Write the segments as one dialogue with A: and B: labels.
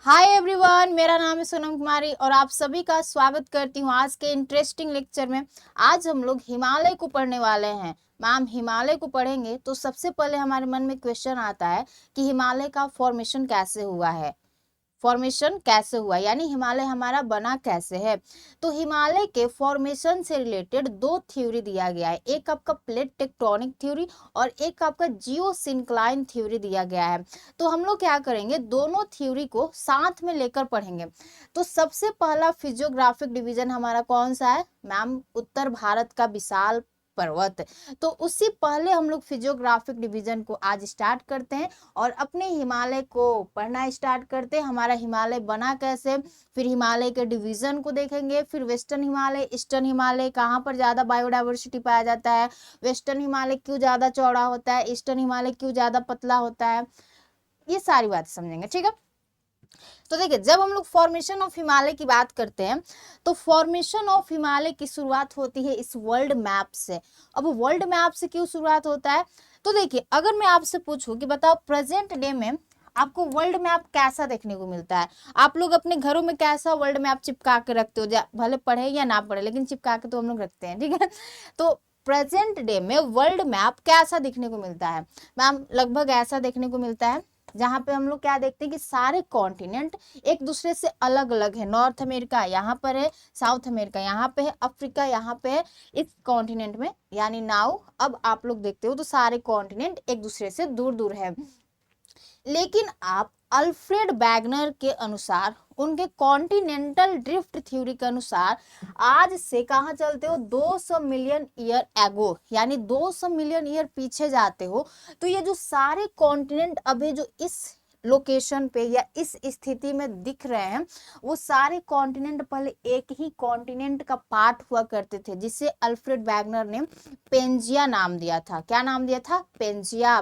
A: Hi everyone, मेरा नाम है सोनम कुमारी और आप सभी का स्वागत करती हूँ आज के इंटरेस्टिंग लेक्चर में। आज हम लोग हिमालय को पढ़ने वाले हैं। मैम, हिमालय को पढ़ेंगे तो सबसे पहले हमारे मन में क्वेश्चन आता है कि हिमालय का फॉर्मेशन कैसे हुआ है। फॉर्मेशन कैसे हुआ यानी हिमालय हमारा बना कैसे है। तो हिमालय के फॉर्मेशन से रिलेटेड दो थ्योरी दिया गया है, एक आपका प्लेट टेक्टोनिक थ्योरी और एक आपका जियोसिंक्लाइन थ्योरी दिया गया है। तो हम लोग क्या करेंगे, दोनों थ्योरी को साथ में लेकर पढ़ेंगे। तो सबसे पहला फिजियोग्राफिक डिवीजन हमारा कौन सा है मैम? उत्तर भारत का विशाल पर्वत। तो उससे पहले हम लोग फिजियोग्राफिक डिवीजन को आज स्टार्ट करते हैं और अपने हिमालय को पढ़ना स्टार्ट करते हैं। हमारा हिमालय बना कैसे, फिर हिमालय के डिवीजन को देखेंगे, फिर वेस्टर्न हिमालय, ईस्टर्न हिमालय, कहाँ पर ज्यादा बायोडाइवर्सिटी पाया जाता है, वेस्टर्न हिमालय क्यों ज्यादा चौड़ा होता है, ईस्टर्न हिमालय क्यों ज्यादा पतला होता है, ये सारी बातें समझेंगे। ठीक है, तो देखिए, जब हम लोग फॉर्मेशन ऑफ हिमालय की बात करते हैं तो फॉर्मेशन ऑफ हिमालय की शुरुआत होती है इस वर्ल्ड मैप से। अब वर्ल्ड मैप से क्यों शुरुआत होता है? तो देखिए, अगर मैं आपसे पूछूं कि बताओ प्रेजेंट डे में आपको वर्ल्ड मैप कैसा देखने को मिलता है, आप लोग अपने घरों में कैसा वर्ल्ड मैप चिपका के रखते हो? भले पढ़े या ना पढ़े, लेकिन चिपका के तो हम लोग रखते हैं। ठीक है, तो प्रेजेंट डे में वर्ल्ड मैप कैसा देखने को मिलता है मैम? लगभग ऐसा देखने को मिलता है जहां पे हम लोग क्या देखते हैं कि सारे कॉन्टिनेंट एक दूसरे से अलग अलग है। नॉर्थ अमेरिका यहाँ पर है, साउथ अमेरिका यहाँ पे है, अफ्रीका यहाँ पे है इस कॉन्टिनेंट में। यानी नाउ अब आप लोग देखते हो तो सारे कॉन्टिनेंट एक दूसरे से दूर दूर है। लेकिन आप अल्फ्रेड वैगनर के अनुसार, उनके कॉन्टिनेंटल ड्रिफ्ट थ्योरी के अनुसार, आज से कहाँ चलते हो, 200 मिलियन ईयर एगो, यानी 200 मिलियन ईयर पीछे जाते हो। तो ये जो सारे कॉन्टिनेंट अभी जो इस लोकेशन पे या इस स्थिति में दिख रहे हैं, वो सारे कॉन्टिनेंट पहले एक ही कॉन्टिनेंट का पार्ट हुआ करते थे, जिसे अल्फ्रेड वैगनर ने पेंजिया नाम दिया था। क्या नाम दिया था? पेंजिया।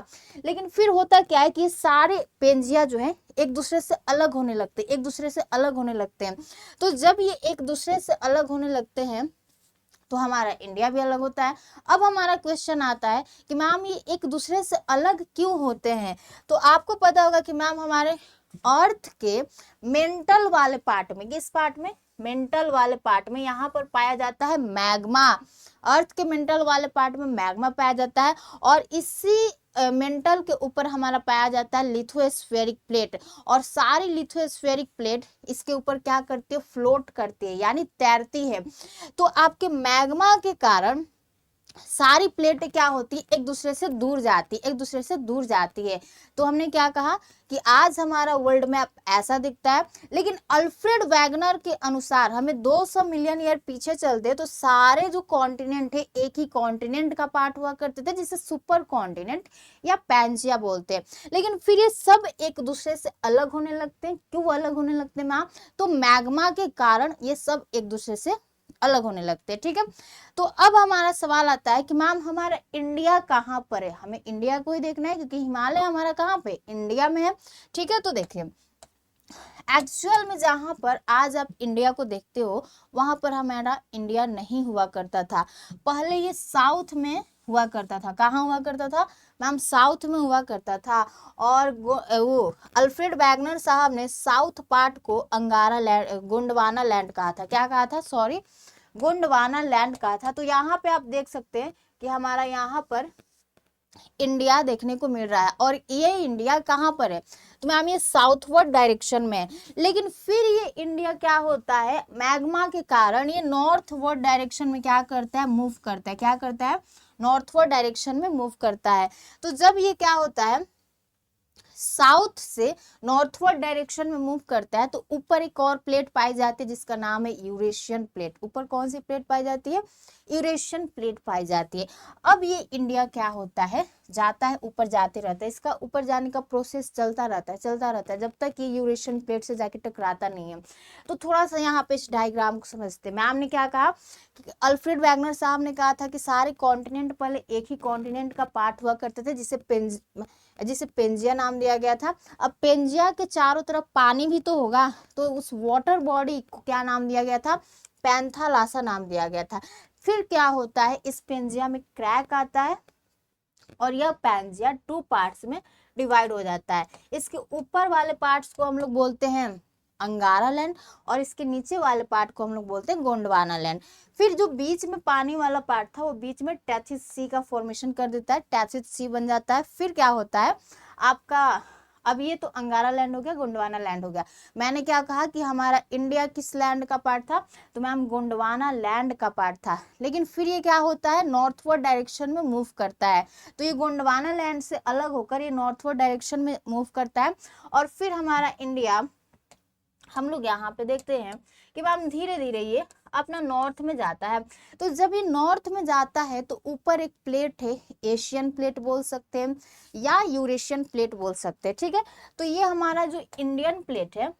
A: लेकिन फिर होता क्या है कि सारे पेंजिया जो है एक दूसरे से अलग होने लगते, एक दूसरे से अलग होने लगते हैं। तो जब ये एक दूसरे से अलग होने लगते हैं तो हमारा इंडिया भी अलग होता है। अब हमारा क्वेश्चन आता है कि मैम ये एक दूसरे से अलग क्यों होते हैं? तो आपको पता होगा कि मैम हमारे अर्थ के मेंटल वाले पार्ट में, किस पार्ट में? मेंटल वाले पार्ट में यहाँ पर पाया जाता है मैग्मा। अर्थ के मेंटल वाले पार्ट में मैग्मा पाया जाता है और इसी मेंटल के ऊपर हमारा पाया जाता है लिथोस्फेरिक प्लेट। और सारी लिथोस्फेरिक प्लेट इसके ऊपर क्या करती है? फ्लोट करती है, यानी तैरती है। तो आपके मैग्मा के कारण सारी प्लेटें क्या होती, एक दूसरे से दूर जाती, एक दूसरे से दूर जाती है। तो हमने क्या कहा कि आज हमारा वर्ल्ड मैप ऐसा दिखता है। लेकिन अल्फ्रेड वैगनर के अनुसार हमें 200 मिलियन ईयर पीछे चलते तो सारे जो कॉन्टिनेंट है एक ही कॉन्टिनेंट का पार्ट हुआ करते थे, जिसे सुपर कॉन्टिनेंट या पैंजिया बोलते हैं। लेकिन फिर ये सब एक दूसरे से अलग होने लगते हैं। क्यों अलग होने लगते हैं मैम? तो मैग्मा के कारण ये सब एक दूसरे से अलग होने लगते हैं। ठीक है, तो अब हमारा सवाल आता है कि मैम हमारा इंडिया कहाँ पर है? हमें इंडिया को ही देखना है क्योंकि हिमालय हमारा कहाँ पे? इंडिया में है। ठीक है, तो देखिए, एक्चुअल में जहां पर आज आप इंडिया को देखते हो वहां पर हमारा इंडिया नहीं हुआ करता था। पहले ये साउथ में हुआ करता था। कहाँ हुआ करता था मैम? साउथ में हुआ करता था। और वो अल्फ्रेड वैगनर साहब ने साउथ पार्ट को अंगारा लैंड, गोंडवाना लैंड कहा था। क्या कहा था? सॉरी, गोंडवाना लैंड कहा था। तो यहाँ पे आप देख सकते हैं कि हमारा यहाँ पर इंडिया देखने को मिल रहा है और ये इंडिया कहाँ पर है? तो मैम ये साउथवर्ड डायरेक्शन में है। लेकिन फिर ये इंडिया क्या होता है, मैग्मा के कारण ये नॉर्थवर्ड डायरेक्शन में क्या करता है? मूव करता है। क्या करता है? नॉर्थवर्ड डायरेक्शन में मूव करता है। तो जब ये क्या होता है, साउथ से नॉर्थवर्ड डायरेक्शन में मूव करता है, तो ऊपर एक और प्लेट पाई जाती है जिसका नाम है यूरेशियन प्लेट। ऊपर कौन सी प्लेट पाई जाती है? यूरेशियन प्लेट पाई जाती है। अब ये इंडिया क्या होता है, जाता है, ऊपर जाते रहता है। इसका ऊपर जाने का प्रोसेस चलता रहता है, चलता रहता है, जब तक ये यूरेशियन प्लेट से जाके टकराता नहीं है। तो थोड़ा सा यहाँ पे इस डायग्राम को समझते हैं। मैम ने क्या कहा कि अल्फ्रेड वैगनर साहब ने कहा था कि सारे कॉन्टिनेंट पहले एक ही कॉन्टिनेंट का पार्ट हुआ करते थे, जिसे पेंजिया नाम दिया गया था। अब पेंजिया के चारों तरफ पानी भी तो होगा, तो उस वाटर बॉडी को क्या नाम दिया गया था? पैंथालासा नाम दिया गया था। फिर क्या होता है, इस पेंजिया में क्रैक आता है और यह पेंजिया टू पार्ट्स में डिवाइड हो जाता है। इसके ऊपर वाले पार्ट्स को हम लोग बोलते हैं अंगारा लैंड, और इसके नीचे वाले पार्ट को हम लोग बोलते हैं गोंडवाना लैंड। फिर जो बीच में पानी वाला पार्ट था वो बीच में टैथिस सी का फॉर्मेशन कर देता है, टैथिस सी बन जाता है। फिर क्या होता है आपका, अब ये तो अंगारा लैंड हो गया, गोंडवाना लैंड हो गया। मैंने क्या कहा कि हमारा इंडिया किस लैंड का पार्ट था, तो मैम गोंडवाना लैंड का पार्ट था। लेकिन फिर ये क्या होता है, नॉर्थवर्ड डायरेक्शन में मूव करता है, तो ये गोंडवाना लैंड से अलग होकर ये नॉर्थवर्ड डायरेक्शन में मूव करता है। और फिर हमारा इंडिया, हम लोग यहाँ पे देखते हैं कि मैम धीरे धीरे ये अपना नॉर्थ में जाता है। तो जब ये नॉर्थ में जाता है तो ऊपर एक प्लेट है, एशियन प्लेट बोल सकते हैं या यूरेशियन प्लेट बोल सकते हैं, ठीक है। तो ये हमारा जो इंडियन प्लेट है,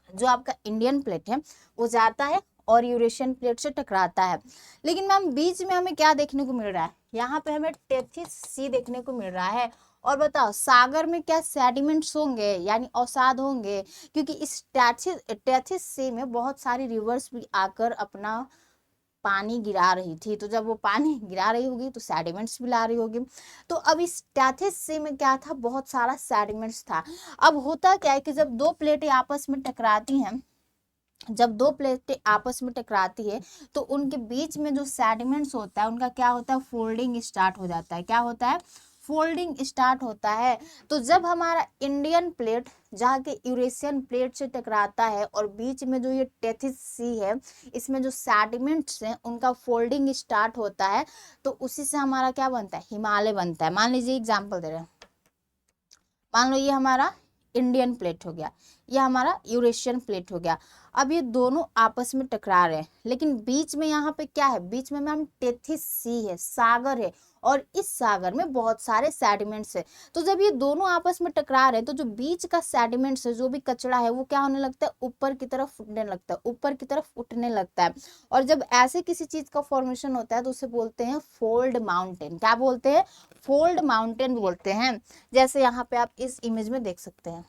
A: जो आपका इंडियन प्लेट है वो जाता है और यूरेशियन प्लेट से टकराता है। लेकिन मैम बीच में हमें क्या देखने को मिल रहा है, यहाँ पे हमें टेथिस सी देखने को मिल रहा है। और बताओ सागर में क्या सेडिमेंट्स होंगे, यानी अवसाद होंगे, क्योंकि इस टेथिस सी में बहुत सारी रिवर्स भी आकर अपना पानी गिरा रही थी। तो जब वो पानी गिरा रही होगी तो सेडिमेंट्स भी ला रही होगी। तो अब इस टेथिस सी में क्या था, बहुत सारा सेडिमेंट्स था। अब होता क्या है कि जब दो प्लेटें आपस में टकराती हैं, जब दो प्लेटें आपस में टकराती है तो उनके बीच में जो सेडिमेंट्स होता है उनका क्या होता है, फोल्डिंग स्टार्ट हो जाता है। क्या होता है, फोल्डिंग स्टार्ट होता है। तो जब हमारा इंडियन प्लेट जाके यूरेशियन प्लेट से टकराता है और बीच में जो ये टेथिस सी है इसमें जो सेडिमेंट्स हैं उनका फोल्डिंग स्टार्ट होता है, तो उसी से हमारा क्या बनता है, हिमालय बनता है। मान लीजिए एग्जाम्पल दे रहे हैं, मान लो ये हमारा इंडियन प्लेट हो गया, ये हमारा यूरेशियन प्लेट हो गया। अब ये दोनों आपस में टकरा रहे हैं, लेकिन बीच में यहाँ पे क्या है, बीच में मैम टेथिस सी है, सागर है, और इस सागर में बहुत सारे सेडिमेंट्स है। तो जब ये दोनों आपस में टकरा रहे हैं तो जो बीच का सेडिमेंट्स है, जो भी कचरा है, वो क्या होने लगता है, ऊपर की तरफ उठने लगता है, ऊपर की तरफ उठने लगता है। और जब ऐसे किसी चीज का फॉर्मेशन होता है तो उसे बोलते हैं फोल्ड माउंटेन। क्या बोलते हैं, फोल्ड माउंटेन बोलते हैं। जैसे यहाँ पे आप इस इमेज में देख सकते हैं,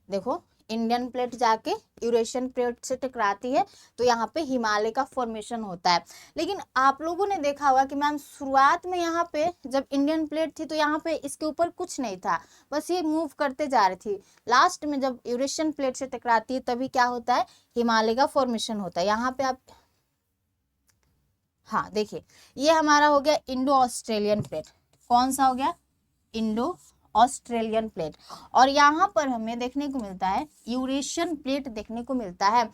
A: देखो इंडियन प्लेट जाके यूरेशियन प्लेट से टकराती है तो यहाँ पे हिमालय का फॉर्मेशन होता है। लेकिन आप लोगों ने देखा होगा कि मैम शुरुआत में यहाँ पे जब इंडियन प्लेट थी तो यहाँ पे इसके ऊपर कुछ नहीं था, बस ये मूव करते जा रही थी। लास्ट में जब यूरेशियन प्लेट से टकराती है तभी क्या होता है, हिमालय का फॉर्मेशन होता है। यहाँ पे आप, हाँ देखिए ये हमारा हो गया इंडो ऑस्ट्रेलियन प्लेट। कौन सा हो गया, इंडो ऑस्ट्रेलियन प्लेट। और यहाँ पर हमें देखने को मिलता है यूरेशियन प्लेट देखने को मिलता है।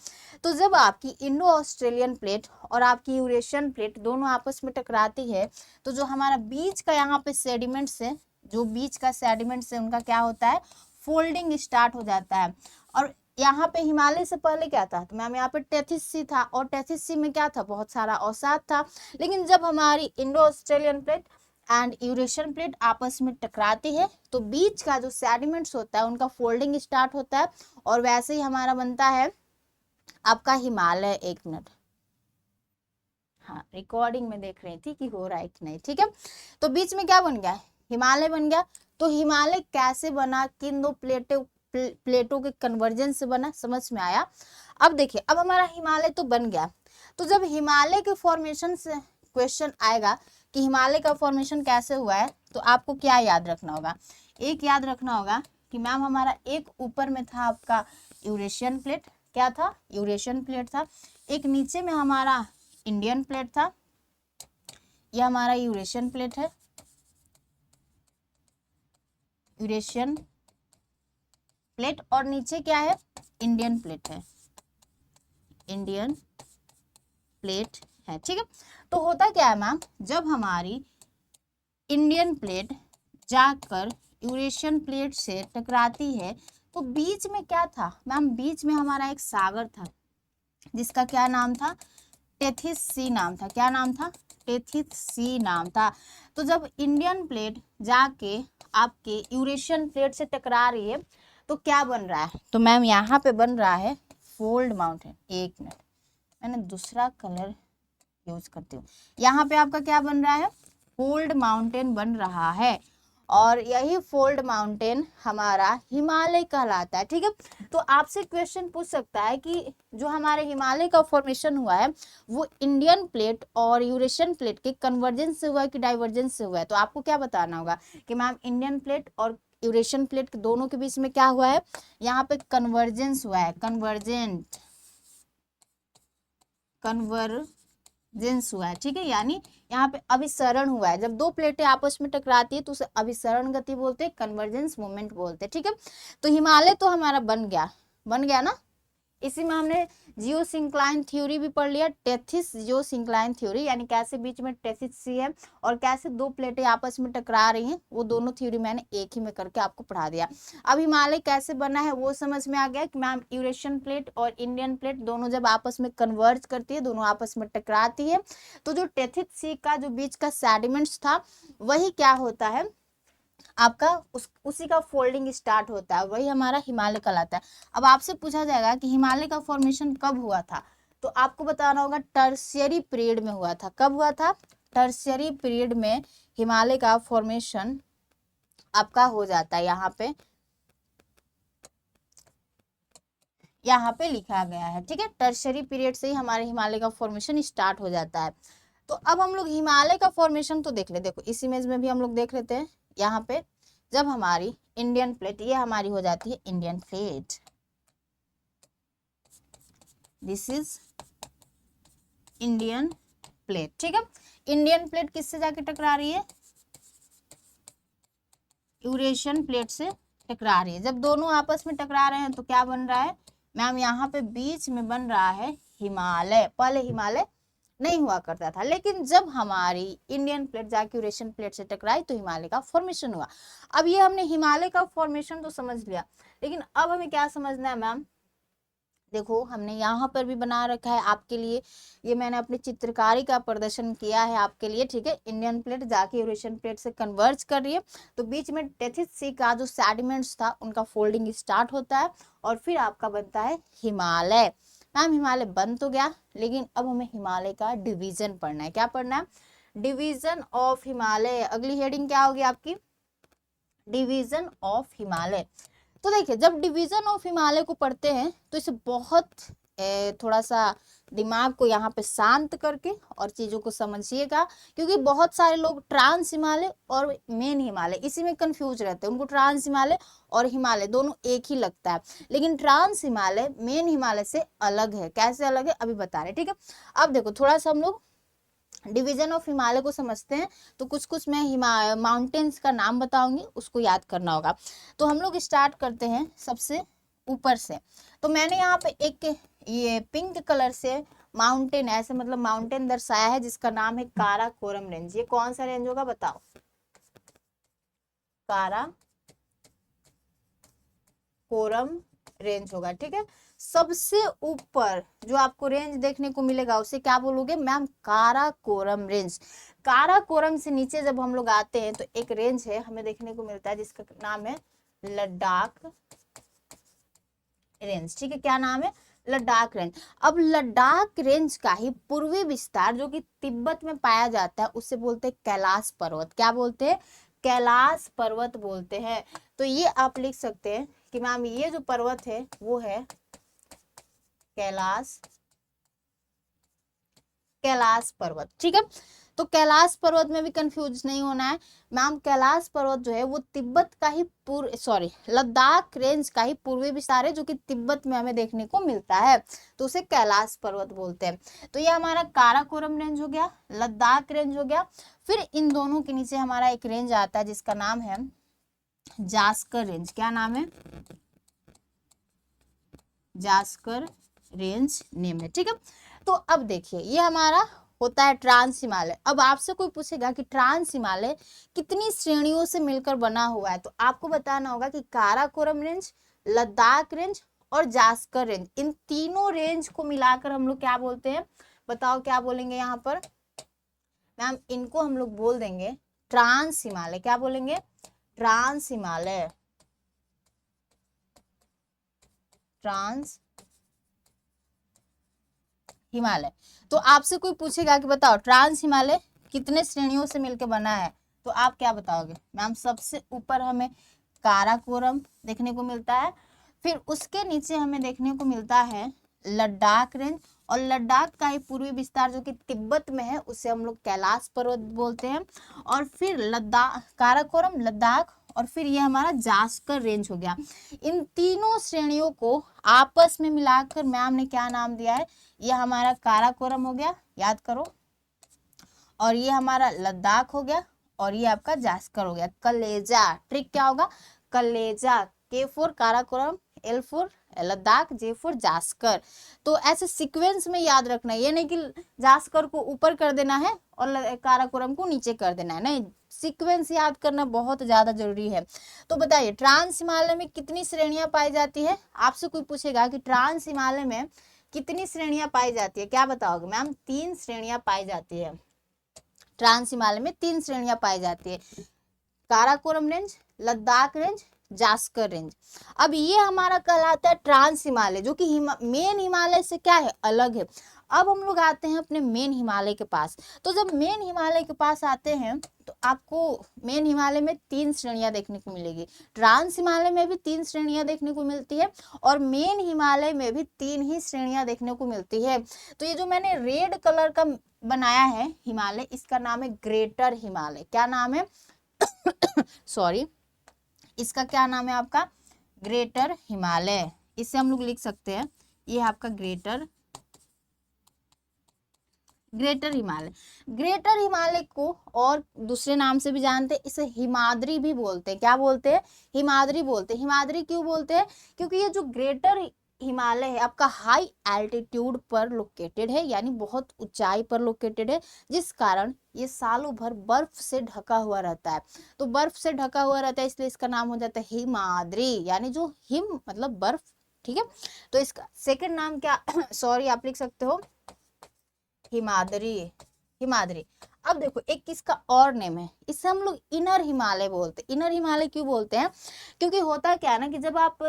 A: तो जब आपकी इंडो ऑस्ट्रेलियन प्लेट और आपकी यूरेशियन प्लेट दोनों आपस में टकराती है तो जो हमारा बीच का यहाँ पे सेडिमेंट्स है, जो बीच का सेडिमेंट्स है उनका क्या होता है, फोल्डिंग स्टार्ट हो जाता है। और यहाँ पे हिमालय से पहले क्या था, तो मैम यहाँ पे टेथिस सी था, और टेथिस सी में क्या था, बहुत सारा अवसाद था। लेकिन जब हमारी Indo Australian plate and Eurasian plate आपस में टकराती है तो बीच का जो सेडिमेंट्स होता है उनका फोल्डिंग स्टार्ट होता है, और वैसे ही हमारा बनता है आपका हिमालय। एक मिनट, हाँ रिकॉर्डिंग में देख रही थी कि हो रहा है कि नहीं, ठीक है। तो बीच में क्या बन गया, हिमालय बन गया। तो हिमालय कैसे बना, किन दो प्लेटों के कन्वर्जन से बना, समझ में आया। अब देखिए, अब हमारा हिमालय तो बन गया, तो जब हिमालय के फॉर्मेशन से क्वेश्चन आएगा कि हिमालय का फॉर्मेशन कैसे हुआ है, तो आपको क्या याद रखना होगा, एक याद रखना होगा कि मैम हमारा एक ऊपर में था आपका यूरेशियन प्लेट, क्या था, यूरेशियन प्लेट था। एक नीचे में हमारा इंडियन प्लेट था, यह हमारा यूरेशियन प्लेट है, यूरेशियन प्लेट, और नीचे क्या है, इंडियन प्लेट है, इंडियन प्लेट है, ठीक है। तो होता क्या है मैम, जब हमारी इंडियन प्लेट जाकर यूरेशियन प्लेट से टकराती है तो बीच में क्या था मैम, बीच में हमारा एक सागर था जिसका क्या नाम था, टेथिस सी नाम था। क्या नाम था, टेथिस सी नाम था। तो जब इंडियन प्लेट जाके आपके यूरेशियन प्लेट से टकरा रही है तो क्या बन रहा है, तो मैम यहाँ पे बन रहा है फोल्ड माउंटेन। एक मिनट, मैंने दूसरा कलर यूज करती हूँ। यहाँ पे आपका क्या बन रहा है, फोल्ड माउंटेन बन रहा है, और यही फोल्ड माउंटेन हमारा हिमालय कहलाता है, ठीक है। तो आपसे क्वेश्चन पूछ सकता है कि जो हमारे हिमालय का फॉर्मेशन हुआ है वो इंडियन प्लेट और यूरेशियन प्लेट के कन्वर्जेंस से हुआ है कि डाइवर्जेंस से हुआ है। तो आपको क्या बताना होगा कि मैम इंडियन प्लेट और यूरेशियन प्लेट दोनों के बीच में क्या हुआ है, यहाँ पे कन्वर्जेंस हुआ है, कन्वर्जेंस हुआ है, ठीक है। यानी यहाँ पे अभिसरण हुआ है। जब दो प्लेटें आपस में टकराती है तो उसे अभिसरण गति बोलते हैं, कन्वर्जेंस मोमेंट बोलते हैं, ठीक है। तो हिमालय तो हमारा बन गया ना। इसी में हमने जियोसिंक्लाइन थ्योरी भी पढ़ लिया, टेथिस जियोसिंक्लाइन थ्योरी, यानी कैसे बीच में टेथिस सी है और कैसे दो प्लेटें आपस में टकरा रही हैं, वो दोनों थ्योरी मैंने एक ही में करके आपको पढ़ा दिया। अब हिमालय कैसे बना है वो समझ में आ गया कि मैम यूरेशियन प्लेट और इंडियन प्लेट दोनों जब आपस में कन्वर्ज करती है, दोनों आपस में टकराती है, तो जो टेथिस सी का जो बीच का सेडिमेंट्स था वही क्या होता है आपका उसी का फोल्डिंग स्टार्ट होता है, वही हमारा हिमालय कहलाता है। अब आपसे पूछा जाएगा कि हिमालय का फॉर्मेशन कब हुआ था, तो आपको बताना होगा टर्शियरी पीरियड में हुआ था। कब हुआ था? टर्शियरी पीरियड में हिमालय का फॉर्मेशन आपका हो जाता है। यहाँ पे लिखा गया है, ठीक है। टर्शियरी पीरियड से ही हमारे हिमालय का फॉर्मेशन स्टार्ट हो जाता है। तो अब हम लोग हिमालय का फॉर्मेशन तो देख ले, देखो इस इमेज में भी हम लोग देख लेते हैं। यहाँ पे जब हमारी इंडियन प्लेट, ये हमारी हो जाती है Indian plate, this is Indian plate, ठीक है। इंडियन प्लेट किससे जाके टकरा रही है? यूरेशियन प्लेट से टकरा रही है। जब दोनों आपस में टकरा रहे हैं तो क्या बन रहा है मैम? यहाँ पे बीच में बन रहा है हिमालय। पहले हिमालय नहीं हुआ करता था, लेकिन जब हमारी इंडियन प्लेट जाके यूरेशियन प्लेट से टकराई तो हिमालय का फॉर्मेशन हुआ। अब ये हमने हिमालय का फॉर्मेशन तो समझ लिया, लेकिन अब हमें क्या समझना है मैम? देखो हमने यहाँ पर भी बना रखा है आपके लिए, ये मैंने अपनी चित्रकारी का प्रदर्शन किया है आपके लिए, ठीक है। इंडियन प्लेट जाके यूरेशियन प्लेट से कन्वर्ज कर रही है, तो बीच में टेथिस सी का जो सेडिमेंट्स था उनका फोल्डिंग स्टार्ट होता है और फिर आपका बनता है हिमालय। मैम हिमालय बन तो गया, लेकिन अब हमें हिमालय का डिवीजन पढ़ना है। क्या पढ़ना है? Division of Himalaya. अगली हेडिंग क्या होगी आपकी? Division of Himalaya. तो देखिए जब डिवीजन ऑफ हिमालय को पढ़ते हैं तो इसे बहुत थोड़ा सा दिमाग को यहाँ पे शांत करके और चीजों को समझिएगा, क्योंकि बहुत सारे लोग ट्रांस हिमालय और मेन हिमालय इसी में कंफ्यूज रहते हैं। उनको ट्रांस हिमालय और हिमालय दोनों एक ही लगता है, लेकिन ट्रांस हिमालय मेन हिमालय से अलग है। कैसे अलग है अभी बता रहे, ठीक है। अब देखो थोड़ा सा हम लोग डिवीजन ऑफ हिमालय को समझते हैं, तो कुछ मैं माउंटेन्स का नाम बताऊंगी, उसको याद करना होगा। तो हम लोग स्टार्ट करते हैं सबसे ऊपर से। तो मैंने यहाँ पे एक ये पिंक कलर से माउंटेन, ऐसे मतलब माउंटेन दर्शाया है जिसका नाम है काराकोरम रेंज। ये कौन सा रेंज होगा बताओ? काराकोरम रेंज होगा, ठीक है। सबसे ऊपर जो आपको रेंज देखने को मिलेगा उसे क्या बोलोगे मैम? काराकोरम रेंज। काराकोरम से नीचे जब हम लोग आते हैं तो एक रेंज है हमें देखने को मिलता है जिसका नाम है लद्दाख रेंज, ठीक है। क्या नाम है? लद्दाख रेंज। अब लद्दाख रेंज का ही पूर्वी विस्तार जो कि तिब्बत में पाया जाता है उसे बोलते हैं कैलाश पर्वत। क्या बोलते हैं? कैलाश पर्वत बोलते हैं। तो ये आप लिख सकते हैं कि मैम ये जो पर्वत है वो है कैलाश पर्वत, ठीक है। तो कैलाश पर्वत में भी कंफ्यूज नहीं होना है मैम। कैलाश पर्वत जो है वो तिब्बत का ही लद्दाख रेंज का ही पूर्वी विस्तार है जो कि तिब्बत में हमें देखने को मिलता है, तो उसे कैलाश पर्वत बोलते हैं। तो ये हमारा काराकोरम रेंज हो गया, लद्दाख रेंज हो गया। फिर इन दोनों के नीचे हमारा एक रेंज आता है जिसका नाम है जास्कर रेंज। क्या नाम है? जास्कर रेंज नेम है, ठीक है। तो अब देखिए ये हमारा होता है ट्रांस हिमालय। अब आपसे कोई पूछेगा कि ट्रांस हिमालय कितनी श्रेणियों से मिलकर बना हुआ है, तो आपको बताना होगा कि काराकोरम रेंज, लद्दाख रेंज और जास्कर रेंज, इन तीनों रेंज को मिलाकर हम लोग क्या बोलते हैं? बताओ क्या बोलेंगे यहाँ पर मैम? इनको हम लोग बोल देंगे ट्रांस हिमालय। क्या बोलेंगे? Trans Himalaya, trans Himalaya. तो आपसे कोई पूछेगा कि बताओ ट्रांस हिमालय कितने श्रेणियों से मिलकर बना है, तो आप क्या बताओगे मैम? सबसे ऊपर हमें काराकोरम देखने को मिलता है, फिर उसके नीचे हमें देखने को मिलता है लद्दाख रेंज, और लद्दाख का ही पूर्वी विस्तार जो कि तिब्बत में है उसे हम लोग कैलाश पर्वत बोलते हैं। और फिर लद्दाख, काराकोरम, लद्दाख और फिर ये हमारा जास्कर रेंज हो गया। इन तीनों श्रेणियों को आपस में मिलाकर मैम ने क्या नाम दिया है, ये हमारा काराकोरम हो गया, याद करो, और ये हमारा लद्दाख हो गया, और ये आपका जास्कर हो गया। कलेजा, ट्रिक क्या होगा, कलेजा, के for Karakoram, L for Ladakh, J for Zanskar. तो ऐसे सीक्वेंस में याद रखना है, ये नहीं कि जास्कर को ऊपर कर देना है और काराकोरम को नीचे कर देना है, नहीं, सीक्वेंस याद करना बहुत ज्यादा जरूरी है। तो बताइए ट्रांस हिमालय में कितनी श्रेणियां पाई जाती है, आपसे कोई पूछेगा कि ट्रांस हिमालय में कितनी श्रेणियां पाई जाती है, क्या बताओगे मैम, 3 श्रेणियां पाई जाती है। ट्रांस हिमालय में 3 श्रेणियां पाई जाती है, Karakoram range, Ladakh range, Zanskar range. अब ये हमारा कहलाता है ट्रांस हिमालय, जो कि मेन हिमालय से क्या है, अलग है। अब हम लोग आते हैं अपने मेन हिमालय के पास। तो जब मेन हिमालय के पास आते हैं तो आपको मेन हिमालय में 3 श्रेणियां देखने को मिलेगी। ट्रांस हिमालय में भी 3 श्रेणियां देखने को मिलती है और मेन हिमालय में भी 3 ही श्रेणियां देखने को मिलती है। तो ये जो मैंने रेड कलर का बनाया है हिमालय, इसका नाम है ग्रेटर हिमालय। क्या नाम है सॉरी, इसका क्या नाम है आपका, ग्रेटर हिमालय। इसे हम लोग लिख सकते हैं, ये है आपका ग्रेटर हिमालय। ग्रेटर हिमालय को और दूसरे नाम से भी जानते हैं, इसे हिमाद्री भी बोलते हैं। क्या बोलते हैं, हिमाद्री बोलते हैं। हिमाद्री क्यों बोलते हैं, क्योंकि ये जो ग्रेटर हिमालय है आपका हाई एल्टीट्यूड पर लोकेटेड है, यानी बहुत ऊंचाई पर लोकेटेड है, जिस कारण ये सालों भर बर्फ से ढका हुआ रहता है। तो बर्फ से ढका हुआ रहता है इसलिए इसका नाम हो जाता है हिमाद्री, यानी जो हिम मतलब बर्फ, ठीक है। तो इसका सेकंड नाम क्या सॉरी आप लिख सकते हो हिमाद्री, हिमाद्री। अब देखो एक किसका और नेम है, इसे हम लोग इनर हिमालय बोलते हैं। इनर हिमालय क्यों बोलते हैं, क्योंकि होता क्या है ना कि जब आप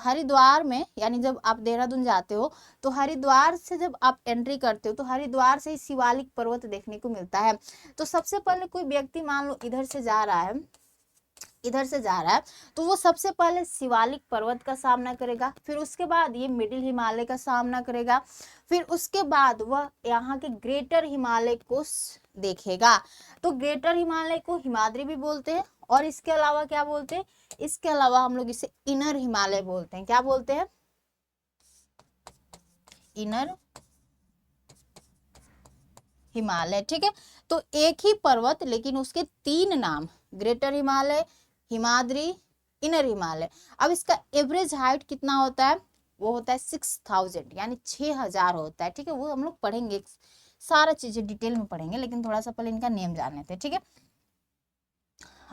A: हरिद्वार में, यानी जब आप देहरादून जाते हो तो हरिद्वार से जब आप एंट्री करते हो तो हरिद्वार से ही शिवालिक पर्वत देखने को मिलता है। तो सबसे पहले कोई व्यक्ति मान लो इधर से जा रहा है, तो वो सबसे पहले शिवालिक पर्वत का सामना करेगा, फिर उसके बाद ये मिडिल हिमालय का सामना करेगा, फिर उसके बाद वह यहाँ के ग्रेटर हिमालय को देखेगा। तो ग्रेटर हिमालय को हिमाद्री भी बोलते हैं, और इसके अलावा क्या बोलते हैं, इसके अलावा हम लोग इसे इनर हिमालय बोलते हैं। क्या बोलते हैं, इनर हिमालय, ठीक है। तो एक ही पर्वत लेकिन उसके 3 नाम, ग्रेटर हिमालय, हिमाद्री, इनर हिमालय। अब इसका एवरेज हाइट कितना होता है, वो होता है 6000, यानी 6000 होता है, ठीक है। वो हम लोग पढ़ेंगे, सारा चीजें डिटेल में पढ़ेंगे, लेकिन थोड़ा सा पहले इनका नेम जान लेते हैं, ठीक है।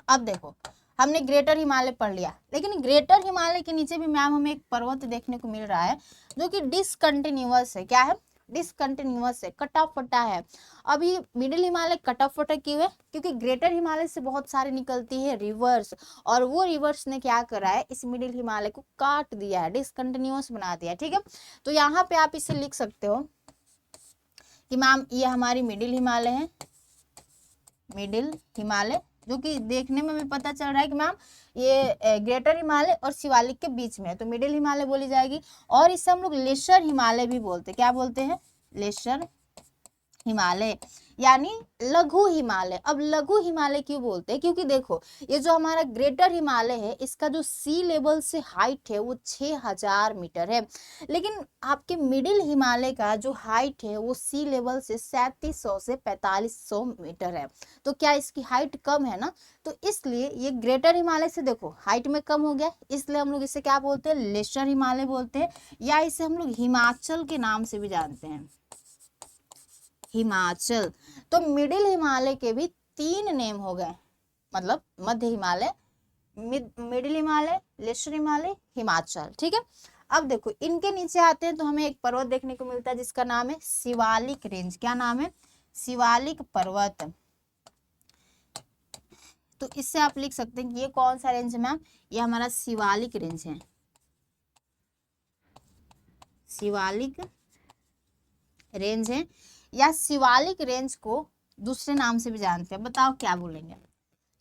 A: अब देखो हमने ग्रेटर हिमालय पढ़ लिया, लेकिन ग्रेटर हिमालय के नीचे भी मैम हमें एक पर्वत देखने को मिल रहा है जो कि डिसकंटिन्यूअस है। क्या है, डिसकंटिन्यूअस है, कटा फटा है। अभी मिडिल हिमालय कटा फटा क्यों है, क्योंकि ग्रेटर हिमालय से बहुत सारे निकलती है रिवर्स, और वो रिवर्स ने क्या करा है, इस मिडिल हिमालय को काट दिया है, डिसकंटिन्यूअस बना दिया है, ठीक है। तो यहाँ पे आप इसे लिख सकते हो कि मैम ये हमारी मिडिल हिमालय है, मिडिल हिमालय, जो कि देखने में भी पता चल रहा है कि मैम ये ग्रेटर हिमालय और शिवालिक के बीच में है, तो मिडिल हिमालय बोली जाएगी। और इसे हम लोग लेसर हिमालय भी बोलते हैं। क्या बोलते हैं, लेसर हिमालय, यानी लघु हिमालय। अब लघु हिमालय क्यों बोलते हैं, क्योंकि देखो ये जो हमारा ग्रेटर हिमालय है, इसका जो सी लेवल से हाइट है वो 6000 मीटर है, लेकिन आपके मिडिल हिमालय का जो हाइट है वो सी लेवल से 3700 से 4500 मीटर है। तो क्या इसकी हाइट कम है ना, तो इसलिए ये ग्रेटर हिमालय से देखो हाइट में कम हो गया, इसलिए हम लोग इसे क्या बोलते हैं, लेसर हिमालय बोलते हैं, या इसे हम लोग हिमाचल के नाम से भी जानते हैं, हिमाचल। तो मिडिल हिमालय के भी 3 नेम हो गए, मतलब मध्य हिमालय, मिडिल हिमालय, लेसर हिमालय, हिमाचल, ठीक है। अब देखो इनके नीचे आते हैं तो हमें एक पर्वत देखने को मिलता है जिसका नाम है शिवालिक रेंज। क्या नाम है, शिवालिक पर्वत। तो इससे आप लिख सकते हैं कि ये कौन सा रेंज है मैम, ये हमारा शिवालिक रेंज है, शिवालिक रेंज है, या शिवालिक रेंज को दूसरे नाम से भी जानते हैं। बताओ क्या बोलेंगे,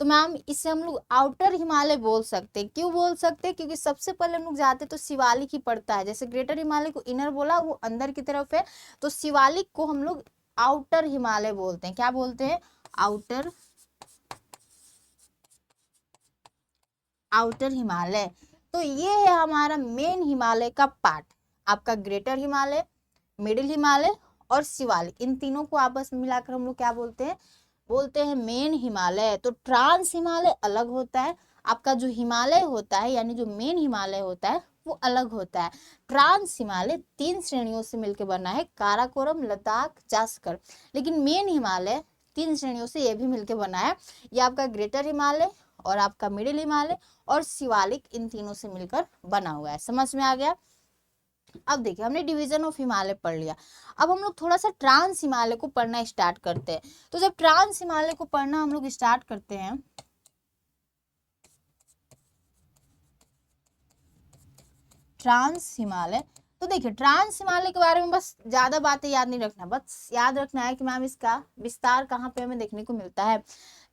A: तो मैम इसे हम लोग आउटर हिमालय बोल सकते हैं। क्यों बोल सकते हैं, क्योंकि सबसे पहले हम लोग जाते तो शिवालिक ही पड़ता है, जैसे ग्रेटर हिमालय को इनर बोला, वो अंदर की तरफ है, तो शिवालिक को हम लोग आउटर हिमालय बोलते हैं। क्या बोलते हैं, आउटर आउटर हिमालय। तो ये है हमारा मेन हिमालय का पार्ट, आपका ग्रेटर हिमालय, मिडिल हिमालय और शिवालिक। इन तीनों को आपस में मिलाकर हम लोग क्या बोलते हैं, बोलते हैं मेन हिमालय। तो ट्रांस हिमालय अलग होता है, आपका जो हिमालय होता है यानी जो मेन हिमालय होता है वो अलग होता है। ट्रांस हिमालय 3 श्रेणियों से मिलकर बना है, काराकोरम, लद्दाख, जासकर। लेकिन मेन हिमालय 3 श्रेणियों से ये भी मिलकर बना है, ये आपका ग्रेटर हिमालय और आपका मिडिल हिमालय और शिवालिक, इन तीनों से मिलकर बना हुआ है। समझ में आ गया। अब देखिए हमने डिवीजन ऑफ हिमालय पढ़ लिया, अब हम लोग थोड़ा सा ट्रांस हिमालय को पढ़ना स्टार्ट करते हैं। तो जब ट्रांस हिमालय को पढ़ना हम लोग स्टार्ट करते हैं, ट्रांस हिमालय, तो देखिए ट्रांस हिमालय के बारे में बस ज्यादा बातें याद नहीं रखना, बस याद रखना है कि मैम इसका विस्तार कहाँ पे हमें देखने को मिलता है।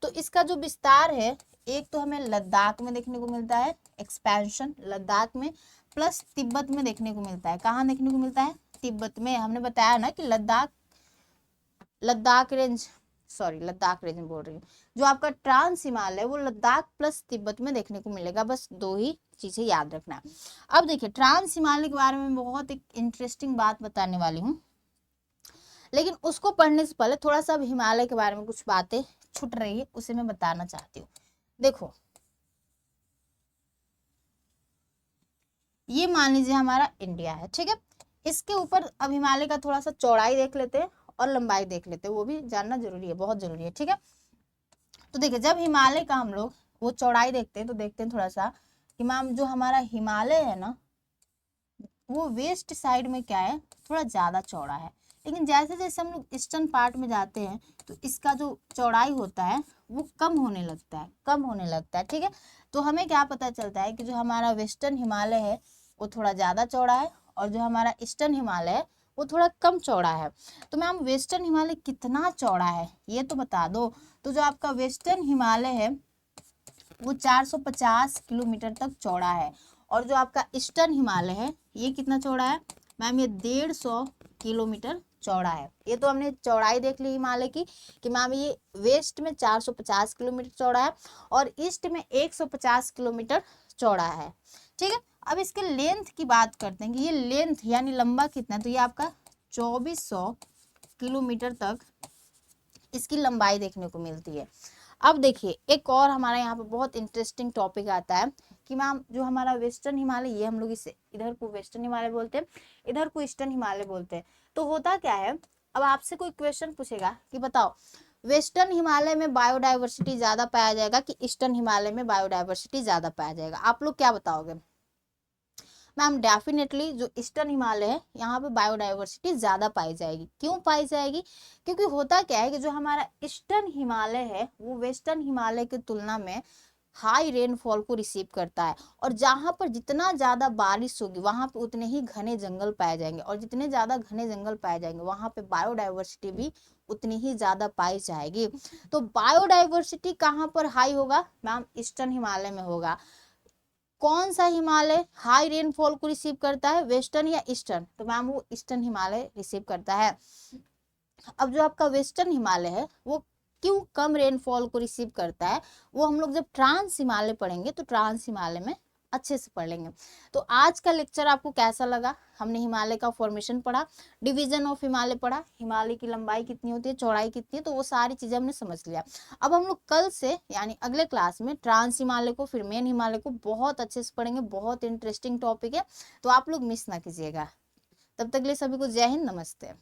A: तो इसका जो विस्तार है, एक तो हमें लद्दाख में देखने को मिलता है, एक्सपेंशन लद्दाख में, प्लस तिब्बत में देखने को मिलता है। कहाँ देखने को मिलता है, तिब्बत में। हमने बताया ना कि Ladakh range, sorry Ladakh range बोल रही हूँ, जो आपका ट्रांस हिमालय है वो लद्दाख प्लस तिब्बत में देखने को मिलेगा। बस 2 ही चीजें याद रखना है। अब देखिए ट्रांस हिमालय के बारे में बहुत एक इंटरेस्टिंग बात बताने वाली हूँ, लेकिन उसको पढ़ने से पहले थोड़ा सा अब हिमालय के बारे में कुछ बातें छूट रही है, उसे मैं बताना चाहती हूँ। देखो ये मान लीजिए हमारा इंडिया है, ठीक है। इसके ऊपर अब हिमालय का थोड़ा सा चौड़ाई देख लेते हैं और लंबाई देख लेते हैं, वो भी जानना जरूरी है, बहुत जरूरी है, ठीक है। तो देखिए जब हिमालय का हम लोग वो चौड़ाई देखते हैं तो देखते हैं थोड़ा सा कि मैम जो हमारा हिमालय है ना वो वेस्ट साइड में क्या है, थोड़ा ज्यादा चौड़ा है। लेकिन जैसे जैसे हम लोग ईस्टर्न पार्ट में जाते हैं तो इसका जो चौड़ाई होता है वो कम होने लगता है, कम होने लगता है, ठीक है। तो हमें क्या पता चलता है कि जो हमारा वेस्टर्न हिमालय है वो थोड़ा ज्यादा चौड़ा है और जो हमारा ईस्टर्न हिमालय है वो थोड़ा कम चौड़ा है। तो मैम वेस्टर्न हिमालय कितना चौड़ा है ये तो बता दो। तो जो आपका वेस्टर्न हिमालय है वो 450 किलोमीटर तक चौड़ा है, और जो आपका ईस्टर्न हिमालय है ये कितना चौड़ा है मैम, ये 150 किलोमीटर चौड़ा है। ये तो हमने चौड़ाई देख ली हिमालय की कि मैम ये वेस्ट में 450 किलोमीटर चौड़ा है और ईस्ट में 150 किलोमीटर चौड़ा है, ठीक है। अब इसके लेंथ की बात करते हैं कि ये लेंथ यानी लंबा कितना है, तो ये आपका 2400 किलोमीटर तक इसकी लंबाई देखने को मिलती है। अब देखिए एक और हमारा यहाँ पे बहुत इंटरेस्टिंग टॉपिक आता है कि मैम जो हमारा वेस्टर्न हिमालय, ये हम लोग इसे इधर को वेस्टर्न हिमालय बोलते हैं, इधर को ईस्टर्न हिमालय बोलते हैं। तो होता क्या है, अब आपसे कोई क्वेश्चन पूछेगा कि बताओ वेस्टर्न हिमालय में बायोडाइवर्सिटी ज्यादा पाया जाएगा कि ईस्टर्न हिमालय में बायोडाइवर्सिटी ज्यादा पाया जाएगा, आप लोग क्या बताओगे। मैम डेफिनेटली जो ईस्टर्न हिमालय है यहाँ पे बायोडाइवर्सिटी ज्यादा पाई जाएगी। क्यों पाई जाएगी, क्योंकि होता क्या है कि जो हमारा ईस्टर्न हिमालय है वो वेस्टर्न हिमालय की तुलना में हाई रेनफॉल को रिसीव करता है, और जहां पर जितना ज्यादा बारिश होगी वहां पे उतने ही घने जंगल पाए जाएंगे, और जितने ज्यादा घने जंगल पाए जाएंगे वहां पे बायोडाइवर्सिटी भी उतनी ही ज्यादा पाई जाएगी। तो बायोडाइवर्सिटी कहाँ पर हाई होगा मैम, ईस्टर्न हिमालय में होगा। कौन सा हिमालय हाई रेनफॉल को रिसीव करता है, वेस्टर्न या ईस्टर्न, तो मैम वो ईस्टर्न हिमालय रिसीव करता है। अब जो आपका वेस्टर्न हिमालय है वो क्यों कम रेनफॉल को रिसीव करता है, वो हम लोग जब ट्रांस हिमालय पढ़ेंगे तो ट्रांस हिमालय में अच्छे से पढ़ लेंगे। तो आज का लेक्चर आपको कैसा लगा, हमने हिमालय का फॉर्मेशन पढ़ा, डिवीजन ऑफ हिमालय पढ़ा, हिमालय की लंबाई कितनी होती है, चौड़ाई कितनी है, तो वो सारी चीजें हमने समझ लिया। अब हम लोग कल से यानी अगले क्लास में ट्रांस हिमालय को फिर मेन हिमालय को बहुत अच्छे से पढ़ेंगे, बहुत इंटरेस्टिंग टॉपिक है, तो आप लोग मिस ना कीजिएगा। तब तक के लिए सभी को जय हिंद, नमस्ते।